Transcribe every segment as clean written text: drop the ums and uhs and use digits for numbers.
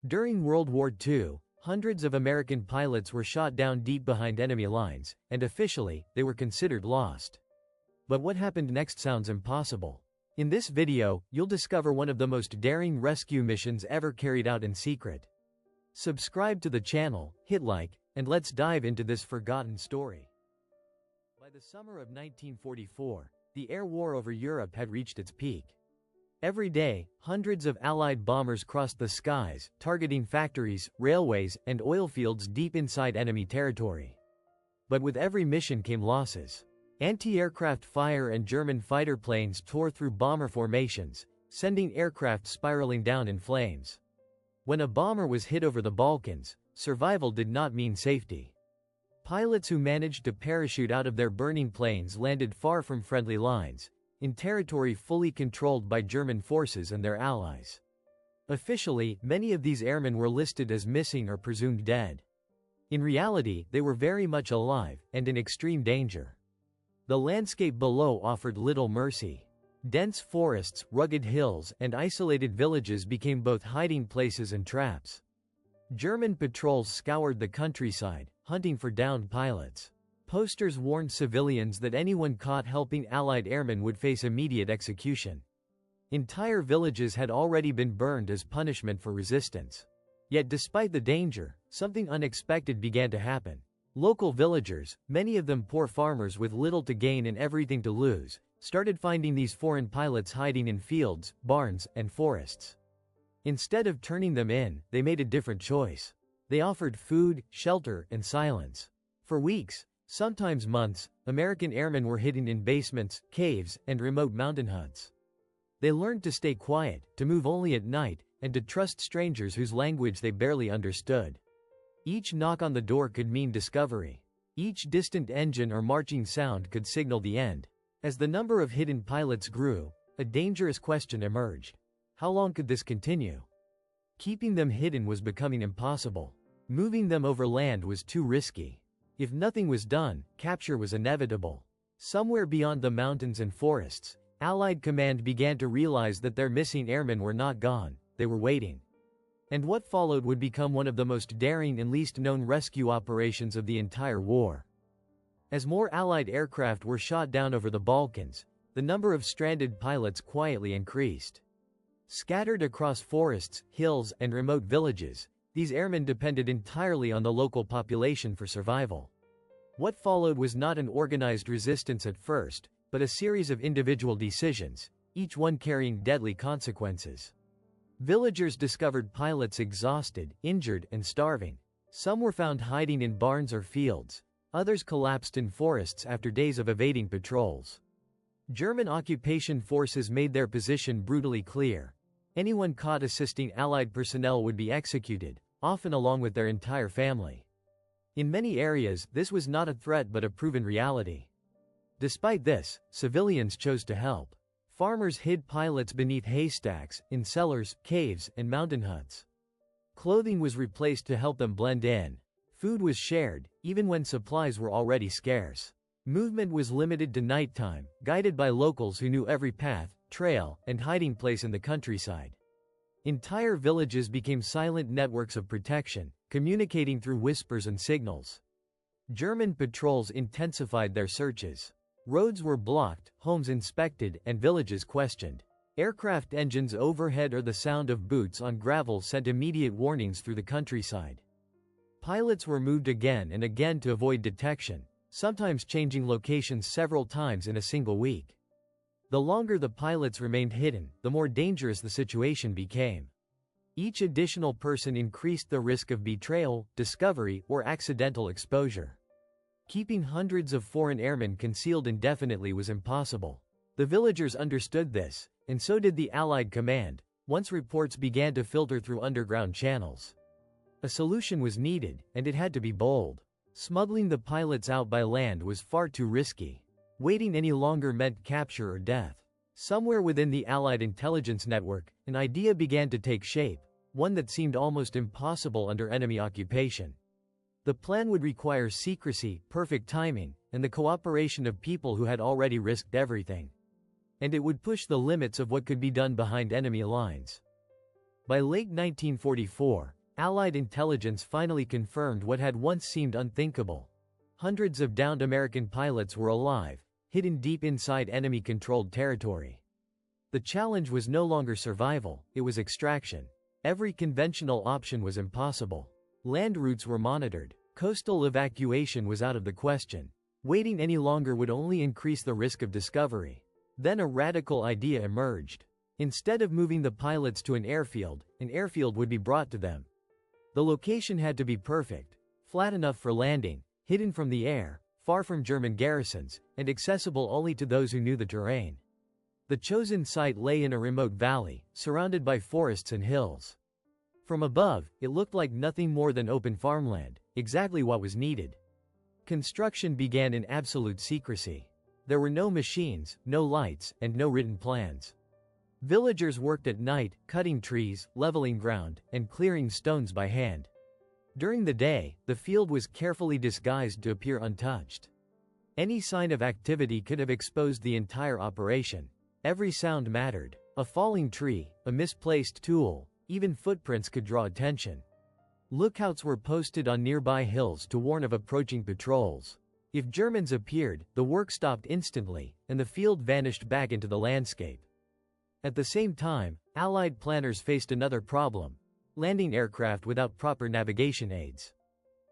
During World War II, hundreds of American pilots were shot down deep behind enemy lines, and officially, they were considered lost. But what happened next sounds impossible. In this video, you'll discover one of the most daring rescue missions ever carried out in secret. Subscribe to the channel, hit like, and let's dive into this forgotten story. By the summer of 1944, the air war over Europe had reached its peak. Every day, hundreds of Allied bombers crossed the skies, targeting factories, railways, and oil fields deep inside enemy territory. But with every mission came losses. Anti-aircraft fire and German fighter planes tore through bomber formations, sending aircraft spiraling down in flames. When a bomber was hit over the Balkans, survival did not mean safety. Pilots who managed to parachute out of their burning planes landed far from friendly lines, in territory fully controlled by German forces and their allies. Officially, many of these airmen were listed as missing or presumed dead. In reality, they were very much alive, and in extreme danger. The landscape below offered little mercy. Dense forests, rugged hills, and isolated villages became both hiding places and traps. German patrols scoured the countryside, hunting for downed pilots. Posters warned civilians that anyone caught helping Allied airmen would face immediate execution. Entire villages had already been burned as punishment for resistance. Yet despite the danger, something unexpected began to happen. Local villagers, many of them poor farmers with little to gain and everything to lose, started finding these foreign pilots hiding in fields, barns, and forests. Instead of turning them in, they made a different choice. They offered food, shelter, and silence. For weeks, sometimes months, American airmen were hidden in basements, caves, and remote mountain huts. They learned to stay quiet, to move only at night, and to trust strangers whose language they barely understood. Each knock on the door could mean discovery. Each distant engine or marching sound could signal the end. As the number of hidden pilots grew, a dangerous question emerged. How long could this continue? Keeping them hidden was becoming impossible. Moving them over land was too risky. If nothing was done, capture was inevitable. Somewhere beyond the mountains and forests, Allied command began to realize that their missing airmen were not gone, they were waiting. And what followed would become one of the most daring and least known rescue operations of the entire war. As more Allied aircraft were shot down over the Balkans, the number of stranded pilots quietly increased. Scattered across forests, hills, and remote villages, these airmen depended entirely on the local population for survival. What followed was not an organized resistance at first, but a series of individual decisions, each one carrying deadly consequences. Villagers discovered pilots exhausted, injured, and starving. Some were found hiding in barns or fields. Others collapsed in forests after days of evading patrols. German occupation forces made their position brutally clear. Anyone caught assisting Allied personnel would be executed, often along with their entire family. In many areas, this was not a threat but a proven reality. Despite this, civilians chose to help. Farmers hid pilots beneath haystacks, in cellars, caves, and mountain huts. Clothing was replaced to help them blend in. Food was shared, even when supplies were already scarce. Movement was limited to nighttime, guided by locals who knew every path, trail, and hiding place in the countryside. Entire villages became silent networks of protection, communicating through whispers and signals. German patrols intensified their searches. Roads were blocked, homes inspected, and villages questioned. Aircraft engines overhead or the sound of boots on gravel sent immediate warnings through the countryside. Pilots were moved again and again to avoid detection, sometimes changing locations several times in a single week. The longer the pilots remained hidden, the more dangerous the situation became. Each additional person increased the risk of betrayal, discovery, or accidental exposure. Keeping hundreds of foreign airmen concealed indefinitely was impossible. The villagers understood this, and so did the Allied command, once reports began to filter through underground channels. A solution was needed, and it had to be bold. Smuggling the pilots out by land was far too risky. Waiting any longer meant capture or death. Somewhere within the Allied intelligence network, an idea began to take shape, one that seemed almost impossible under enemy occupation. The plan would require secrecy, perfect timing, and the cooperation of people who had already risked everything. And it would push the limits of what could be done behind enemy lines. By late 1944, Allied intelligence finally confirmed what had once seemed unthinkable. Hundreds of downed American pilots were alive, hidden deep inside enemy-controlled territory. The challenge was no longer survival, it was extraction. Every conventional option was impossible. Land routes were monitored. Coastal evacuation was out of the question. Waiting any longer would only increase the risk of discovery. Then a radical idea emerged. Instead of moving the pilots to an airfield would be brought to them. The location had to be perfect, flat enough for landing, hidden from the air, far from German garrisons, and accessible only to those who knew the terrain. The chosen site lay in a remote valley, surrounded by forests and hills. From above, it looked like nothing more than open farmland, exactly what was needed. Construction began in absolute secrecy. There were no machines, no lights, and no written plans. Villagers worked at night, cutting trees, leveling ground, and clearing stones by hand. During the day, the field was carefully disguised to appear untouched. Any sign of activity could have exposed the entire operation. Every sound mattered. A falling tree, a misplaced tool, even footprints could draw attention. Lookouts were posted on nearby hills to warn of approaching patrols. If Germans appeared, the work stopped instantly, and the field vanished back into the landscape. At the same time, Allied planners faced another problem: landing aircraft without proper navigation aids.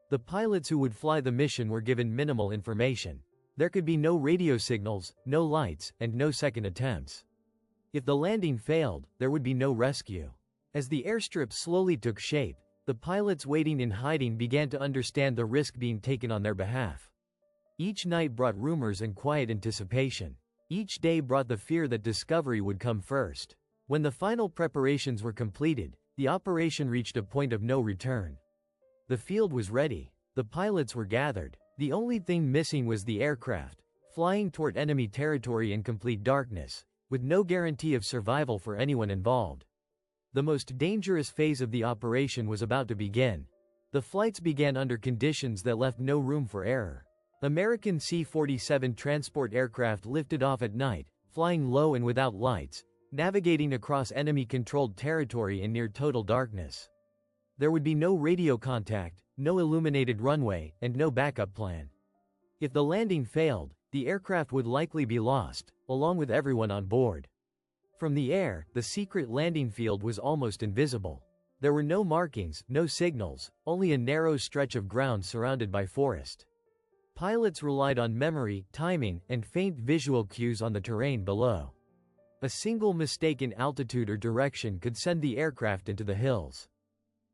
The pilots who would fly the mission were given minimal information. There could be no radio signals, no lights, and no second attempts. If the landing failed, there would be no rescue. As the airstrip slowly took shape, the pilots waiting in hiding began to understand the risk being taken on their behalf. Each night brought rumors and quiet anticipation. Each day brought the fear that discovery would come first. When the final preparations were completed, the operation reached a point of no return. The field was ready. The pilots were gathered. The only thing missing was the aircraft, flying toward enemy territory in complete darkness, with no guarantee of survival for anyone involved. The most dangerous phase of the operation was about to begin. The flights began under conditions that left no room for error. American C-47 transport aircraft lifted off at night, flying low and without lights, navigating across enemy-controlled territory in near total darkness. There would be no radio contact, no illuminated runway, and no backup plan. If the landing failed, the aircraft would likely be lost, along with everyone on board. From the air, the secret landing field was almost invisible. There were no markings, no signals, only a narrow stretch of ground surrounded by forest. Pilots relied on memory, timing, and faint visual cues on the terrain below. A single mistake in altitude or direction could send the aircraft into the hills.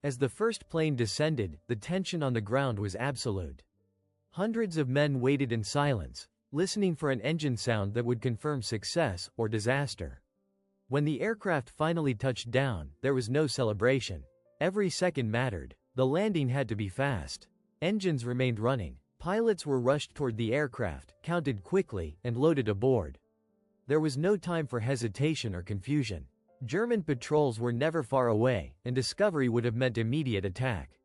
As the first plane descended, the tension on the ground was absolute. Hundreds of men waited in silence, listening for an engine sound that would confirm success or disaster. When the aircraft finally touched down, there was no celebration. Every second mattered. The landing had to be fast. Engines remained running. Pilots were rushed toward the aircraft, counted quickly, and loaded aboard. There was no time for hesitation or confusion. German patrols were never far away, and discovery would have meant immediate attack.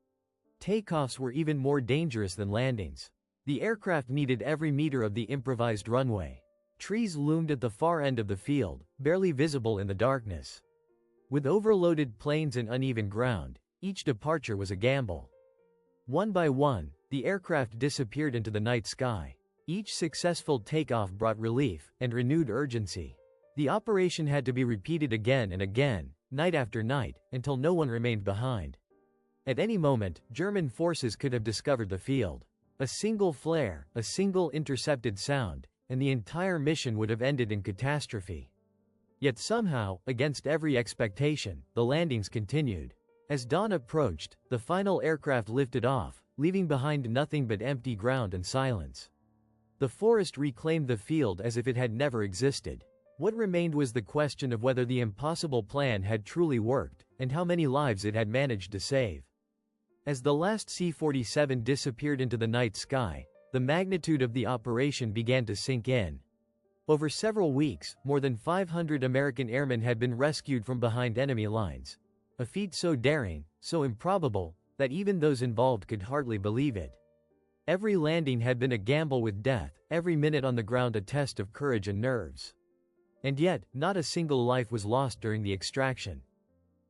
Takeoffs were even more dangerous than landings. The aircraft needed every meter of the improvised runway. Trees loomed at the far end of the field, barely visible in the darkness. With overloaded planes and uneven ground, each departure was a gamble. One by one, the aircraft disappeared into the night sky. Each successful takeoff brought relief and renewed urgency. The operation had to be repeated again and again, night after night, until no one remained behind. At any moment, German forces could have discovered the field. A single flare, a single intercepted sound, and the entire mission would have ended in catastrophe. Yet somehow, against every expectation, the landings continued. As dawn approached, the final aircraft lifted off, leaving behind nothing but empty ground and silence. The forest reclaimed the field as if it had never existed. What remained was the question of whether the impossible plan had truly worked, and how many lives it had managed to save. As the last C-47 disappeared into the night sky, the magnitude of the operation began to sink in. Over several weeks, more than 500 American airmen had been rescued from behind enemy lines. A feat so daring, so improbable, that even those involved could hardly believe it. Every landing had been a gamble with death, every minute on the ground a test of courage and nerves. And yet, not a single life was lost during the extraction.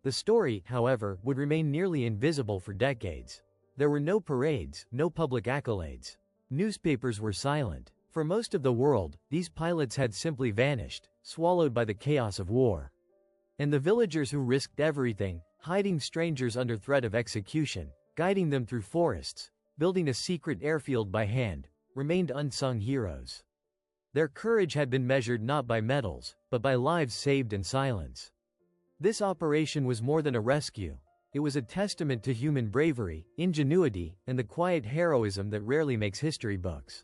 The story, however, would remain nearly invisible for decades. There were no parades, no public accolades. Newspapers were silent. For most of the world, these pilots had simply vanished, swallowed by the chaos of war. And the villagers who risked everything, hiding strangers under threat of execution, guiding them through forests, building a secret airfield by hand, remained unsung heroes. Their courage had been measured not by medals, but by lives saved and silence. This operation was more than a rescue. It was a testament to human bravery, ingenuity, and the quiet heroism that rarely makes history books.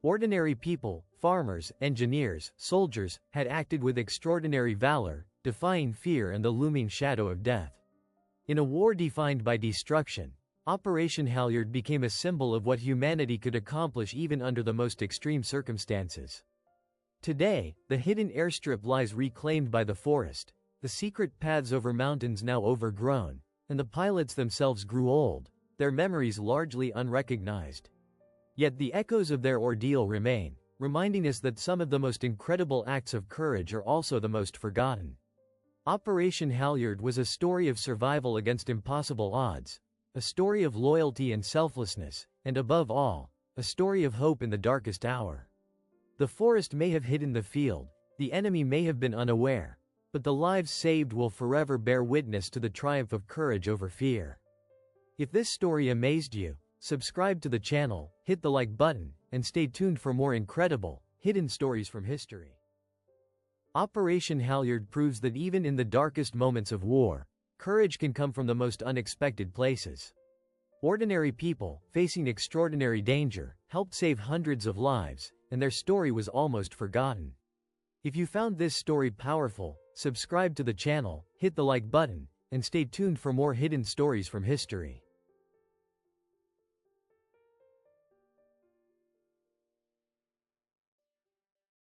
Ordinary people, farmers, engineers, soldiers, had acted with extraordinary valor, defying fear and the looming shadow of death. In a war defined by destruction, Operation Halyard became a symbol of what humanity could accomplish even under the most extreme circumstances. Today, the hidden airstrip lies reclaimed by the forest, the secret paths over mountains now overgrown, and the pilots themselves grew old, their memories largely unrecognized. Yet the echoes of their ordeal remain, reminding us that some of the most incredible acts of courage are also the most forgotten. Operation Halyard was a story of survival against impossible odds, a story of loyalty and selflessness, and above all, a story of hope in the darkest hour. The forest may have hidden the field, the enemy may have been unaware, but the lives saved will forever bear witness to the triumph of courage over fear. If this story amazed you, subscribe to the channel, hit the like button, and stay tuned for more incredible, hidden stories from history. Operation Halyard proves that even in the darkest moments of war, courage can come from the most unexpected places. Ordinary people, facing extraordinary danger, helped save hundreds of lives, and their story was almost forgotten. If you found this story powerful, subscribe to the channel, hit the like button, and stay tuned for more hidden stories from history.